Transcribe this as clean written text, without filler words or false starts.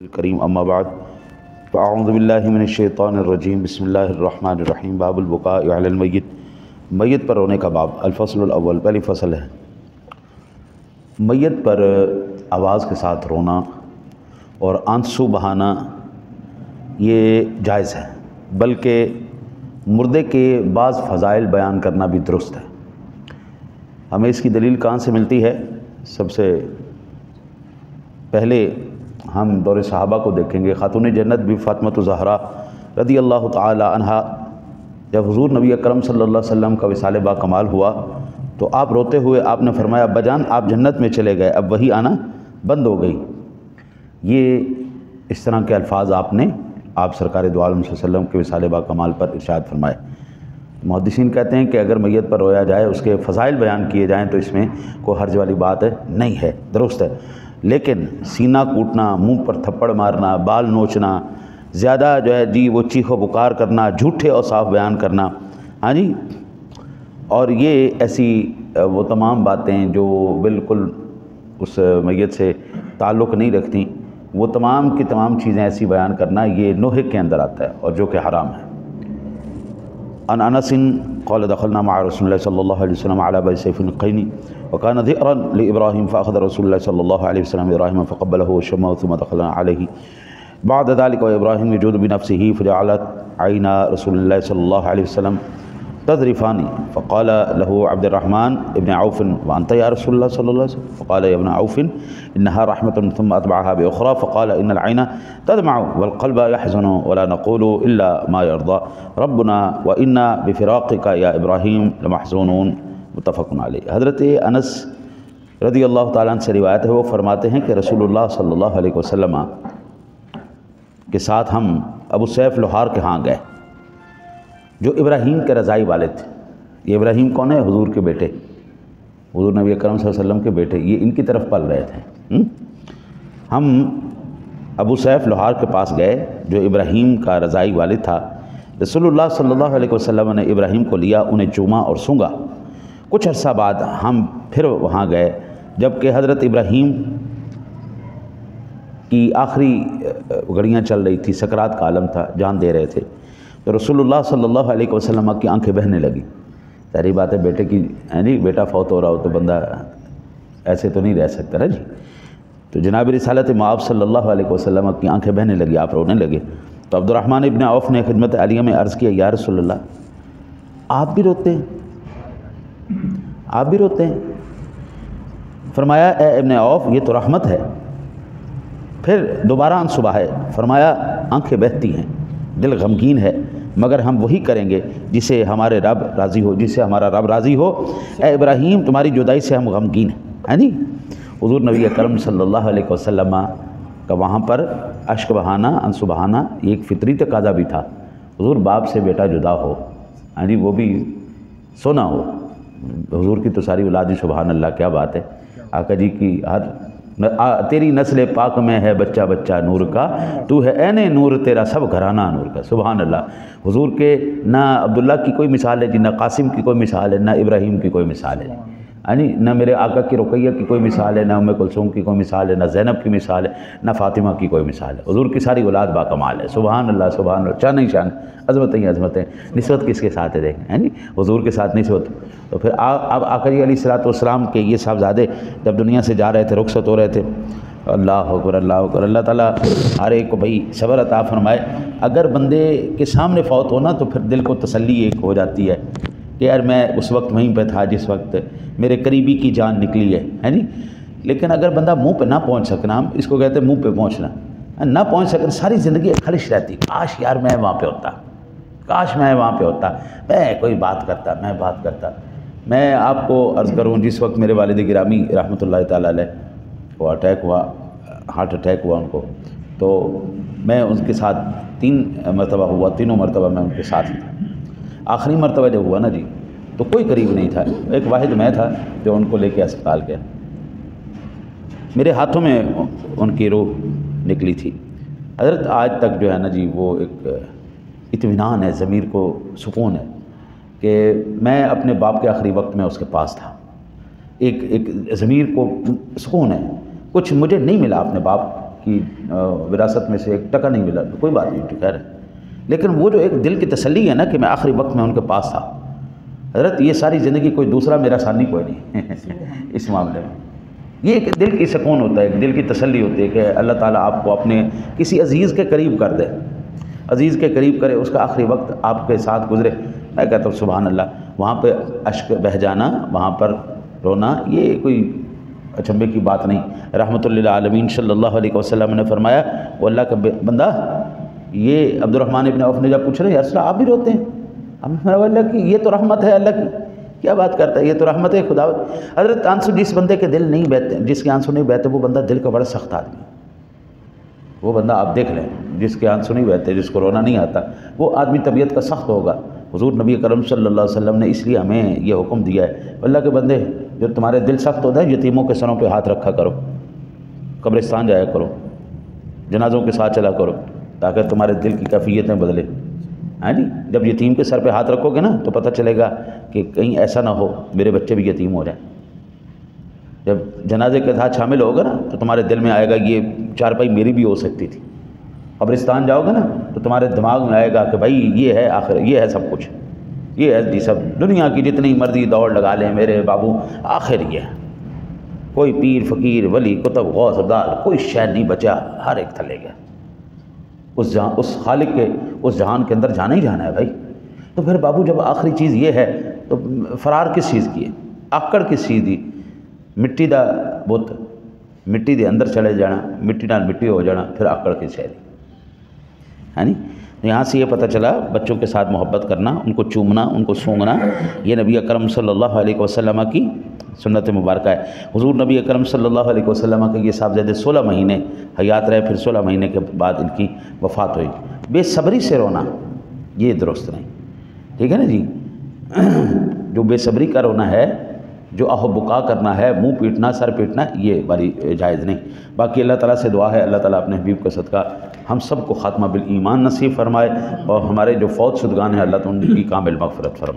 الکریم اما بعد فاعوذ باللہ من الشیطان الرجیم بسم اللہ الرحمن الرحیم باب البکاء علی المیت، میت پر رونے کا باب۔ الفصل الاول، پہلی فصل ہے میت پر آواز کے ساتھ رونا اور آنسو بہانا یہ جائز ہے، بلکہ مردے کے بعض فضائل بیان کرنا بھی درست ہے۔ ہمیں اس کی دلیل کہاں سے ملتی ہے؟ سب سے پہلے ہم دور صحابہ کو دیکھیں گے۔ خاتون جنت بھی فاطمہ الزہرا رضی اللہ تعالی عنہا، جب حضور نبی اکرم صلی اللہ علیہ وسلم کا وصال با کمال ہوا تو آپ روتے ہوئے آپ نے فرمایا ابا جان آپ جنت میں چلے گئے، اب وہی آنا بند ہو گئی۔ یہ اس طرح کے الفاظ آپ سرکار دو عالم صلی اللہ علیہ وسلم کے وصال با کمال پر ارشاد فرمائے۔ محدثین کہتے ہیں کہ اگر میت پر رویا جائے، اس کے فضائل بیان کیے جائیں تو اس میں کوئی حرج والی بات نہیں ہے، درست ہے۔ لیکن سینہ کوٹنا، منہ پر تھپڑ مارنا، بال نوچنا، زیادہ وہ چیخ و پکار کرنا، جھوٹے اوصاف بیان کرنا، ہاں جی، اور یہ ایسی وہ تمام باتیں جو بالکل اس میت سے تعلق نہیں رکھتی، وہ تمام کی تمام چیزیں ایسی بیان کرنا، یہ نوحے کے اندر آتا ہے اور جو کہ حرام ہے۔ عن انس قال دخلنا مع رسول الله صلى الله عليه وسلم على ابي سيف القيني وكان ذئرا لابراهيم فاخذ رسول الله صلى الله عليه وسلم ابراهيم فقبله وشمه ثم دخلنا عليه بعد ذلك وابراهيم يجود بنفسه فجعلت عين رسول الله صلى الله عليه وسلم تذرفان فقال له عبد الرحمن ابن عوف وانت يا رسول الله صلى الله عليه وسلم فقال يا ابن عوف انها رحمه ثم اتبعها باخرى فقال ان العين تدمع والقلب يحزن ولا نقول الا ما يرضى ربنا وانا بفراقك يا ابراهيم لمحزونون، متفق علیہ۔ حضرت انس رضی اللہ تعالیٰ عنہ سے روایت ہے، وہ فرماتے ہیں کہ رسول اللہ صلی اللہ علیہ وسلم کے ساتھ ہم ابو سیف لوہار کے ہاں گئے جو ابراہیم کے رضائی والد تھے۔ یہ ابراہیم کون ہے؟ حضور کے بیٹے، حضور نبی اکرم صلی اللہ علیہ وسلم کے بیٹے، یہ ان کی طرف پل رہے تھے۔ ہم ابو سیف لوہار کے پاس گئے جو ابراہیم کا رضائی والد تھا۔ رسول اللہ صلی اللہ علیہ وسلم نے ابراہیم کو لیا، انہیں چوما اور سونگا۔ کچھ عرصہ بعد ہم پھر وہاں گئے جبکہ حضرت ابراہیم کی آخری گھڑیاں چل رہی تھی، سکرات کا عالم تھا، جان دے رہے تھے، تو رسول اللہ صلی اللہ علیہ وسلم کی آنکھیں بہنے لگی۔ ظاہری بات ہے بیٹے کی بیٹا فوت ہو رہا ہو تو بندہ ایسے تو نہیں رہ سکتا نا جی۔ تو جناب رسالت مآب صلی اللہ علیہ وسلم کی آنکھیں بہنے لگی، آپ رونے لگے۔ تو عبد الرحمن ابن عوف نے خدمت عالیہ میں عرض کیا یا رسول اللہ آپ بھی روتے ہیں، آپ بھی روتے ہیں؟ فرمایا اے ابن عوف یہ تو رحمت ہے۔ پھر دوبارہ آنسو بہائے، فرمایا آنکھیں بہتی ہیں، دل غمگین ہے، مگر ہم وہی کریں گے جسے ہمارے رب راضی ہو، جسے ہمارا رب راضی ہو۔ اے ابراہیم تمہاری جدائی سے ہم غمگین ہیں، ہاں جی۔ حضور نبی اکرم صلی اللہ علیہ وسلم کا وہاں پر اشک بہانا، آنسو بہانا یہ ایک فطری تقاضا بھی تھا۔ حضور باپ سے بیٹا جدا ہو، ہاں جی، وہ بھی سونا ہو۔ حضور کی تو ساری اولاد، سبحان اللہ، کیا بات ہے۔ آقا جی کی تیری نسل پاک میں ہے بچہ بچہ نور کا، تو ہے عین نور تیرا سب گھرانہ نور کا، سبحان اللہ۔ حضور کے نہ عبداللہ کی کوئی مثال ہے جی، نہ قاسم کی کوئی مثال ہے، نہ ابراہیم کی کوئی مثال ہے، ہاں جی، نہ میرے آقا کی رقیہ کی کوئی مثال ہے، نہ ام کلثوم کی کوئی مثال ہے، نہ زینب کی مثال ہے، نہ فاطمہ کی کوئی مثال ہے۔ حضور کی ساری اولاد با کمال ہے، سبحان اللہ سبحان اللہ، شان ہی شان، عظمتیں ہی عظمتیں۔ نسبت کس کے ساتھ ہے دیکھیں، ہیں جی، حضور کے ساتھ نسبت۔ تو پھر اب آقا جی علیہ السلام کے یہ صاحبزادے جب دنیا سے جا رہے تھے، رخصت ہو رہے تھے، اللہ اکبر اللہ اکبر، اللہ تعالیٰ ہر ایک کو بھائی صبر عطا فرمائے۔ اگر بندے کے سامنے فوت ہونا تو پھر دل کو تسلی ایک ہو جاتی ہے کہ یار میں اس وقت وہیں پہ تھا جس وقت میرے قریبی کی جان نکلی ہے جی۔ لیکن اگر بندہ منہ پہ نہ پہنچ سکنا، ہم اس کو کہتے ہیں منہ پہ پہنچنا، نہ پہنچ سکنا، ساری زندگی خلش رہتی، کاش یار میں وہاں پہ ہوتا، کاش میں وہاں پہ ہوتا، میں کوئی بات کرتا، میں بات کرتا۔ میں آپ کو عرض کروں جس وقت میرے والد گرامی رحمۃ اللہ تعالیٰ علیہ کو اٹیک ہوا، ہارٹ اٹیک ہوا ان کو، تو میں ان کے ساتھ 3 مرتبہ ہوا، تینوں مرتبہ میں ان کے ساتھ ہی تھا۔ آخری مرتبہ جب ہوا نا جی تو کوئی قریب نہیں تھا، ایک واحد میں تھا جو ان کو لے کے اسپتال گیا۔ میرے ہاتھوں میں ان کی روح نکلی تھی۔ حضرت آج تک جو ہے نا جی وہ ایک اطمینان ہے، ضمیر کو سکون ہے کہ میں اپنے باپ کے آخری وقت میں اس کے پاس تھا، ایک ضمیر کو سکون ہے۔ کچھ مجھے نہیں ملا اپنے باپ کی وراثت میں سے ایک ٹکا نہیں ملا تو کوئی بات نہیں، خیر ہے، لیکن وہ جو ایک دل کی تسلی ہے نا کہ میں آخری وقت میں ان کے پاس تھا، حضرت یہ ساری زندگی کوئی دوسرا میرا ثانی کوئی نہیں اس معاملے میں، یہ ایک دل کی سکون ہوتا ہے، ایک دل کی تسلی ہوتی ہے کہ اللہ تعالیٰ آپ کو اپنے کسی عزیز کے قریب کر دے، عزیز کے قریب کرے، اس کا آخری وقت آپ کے ساتھ گزرے۔ میں کہتا ہوں سبحان اللہ، وہاں پہ اشک بہہ جانا، وہاں پر رونا، یہ کوئی اچنبے کی بات نہیں۔ رحمۃ للعالمین صلی اللہ علیہ وسلم نے فرمایا، وہ اللہ کا بندہ، یہ عبد الرحمن ابن عوف نے جب پوچھ رہے یا رسول اللہ آپ بھی روتے ہیں؟ ہم نے فرمایا اللہ کی یہ تو رحمت ہے، اللہ کی کیا بات کرتا ہے، یہ تو رحمت ہے خدا۔ حضرت آنسو جس بندے کے دل نہیں بہتے، جس کے آنسو نہیں بہتے، وہ بندہ دل کا بڑا سخت آدمی ہے۔ وہ بندہ آپ دیکھ لیں جس کے آنسو نہیں بہتے، جس کو رونا نہیں آتا، وہ آدمی طبیعت کا سخت ہوگا۔ حضور نبی کرم صلی اللہ علیہ وسلم نے اس لیے ہمیں یہ حکم دیا ہے، اللہ کے بندے جو تمہارے دل سخت ہوتا ہے، یتیموں کے سروں پہ ہاتھ رکھا کرو، قبرستان جایا کرو، جنازوں کے ساتھ چلا کرو، تاکہ تمہارے دل کی کیفیتیں بدلے۔ ہاں جی، جب یتیم کے سر پہ ہاتھ رکھو گے نا تو پتہ چلے گا کہ کہیں ایسا نہ ہو میرے بچے بھی یتیم ہو جائیں۔ جب جنازے کے ساتھ شامل ہوگا نا تو تمہارے دل میں آئے گا یہ چارپائی میری بھی ہو سکتی تھی۔ قبرستان جاؤ گے نا تو تمہارے دماغ میں آئے گا کہ بھائی یہ ہے آخر، یہ ہے سب کچھ، یہ ہے جی سب، دنیا کی جتنی مرضی دوڑ لگا لیں میرے بابو، آخر یہ ہے، کوئی پیر فقیر ولی کتب غوث عبدال کوئی شے نہیں بچا، ہر ایک تھلے گیا۔ اس خالق کے اس جہان کے اندر جانا ہی جانا ہے بھائی۔ تو پھر بابو جب آخری چیز یہ ہے تو فرار کس چیز کی ہے، آکڑ کس چیز دی؟ مٹی دا بت، مٹی دے اندر چلے جانا، مٹی نال مٹی ہو جانا، پھر آکڑ کس ہے؟ ہے نہیں؟ یہاں سے یہ پتہ چلا بچوں کے ساتھ محبت کرنا، ان کو چومنا، ان کو سونگنا، یہ نبی اکرم صلی اللہ علیہ وسلم کی سنت مبارکہ ہے۔ حضور نبی اکرم صلی اللہ علیہ وسلم کے یہ صاحبزادے 16 مہینے حیات رہے، پھر 16 مہینے کے بعد ان کی وفات ہوئی۔ بے صبری سے رونا یہ درست نہیں، ٹھیک ہے نا جی؟ جو بے صبری کا رونا ہے، جو آہ و بکا کرنا ہے، منہ پیٹنا، سر پیٹنا، یہ والی جائز نہیں۔ باقی اللہ تعالیٰ سے دعا ہے اللہ تعالیٰ اپنے حبیب کا صدقہ ہم سب کو خاتمہ بالایمان نصیب فرمائے، اور ہمارے جو فوت شدگان ہیں اللہ تعالیٰ ان کی کامل مغفرت فرمائے۔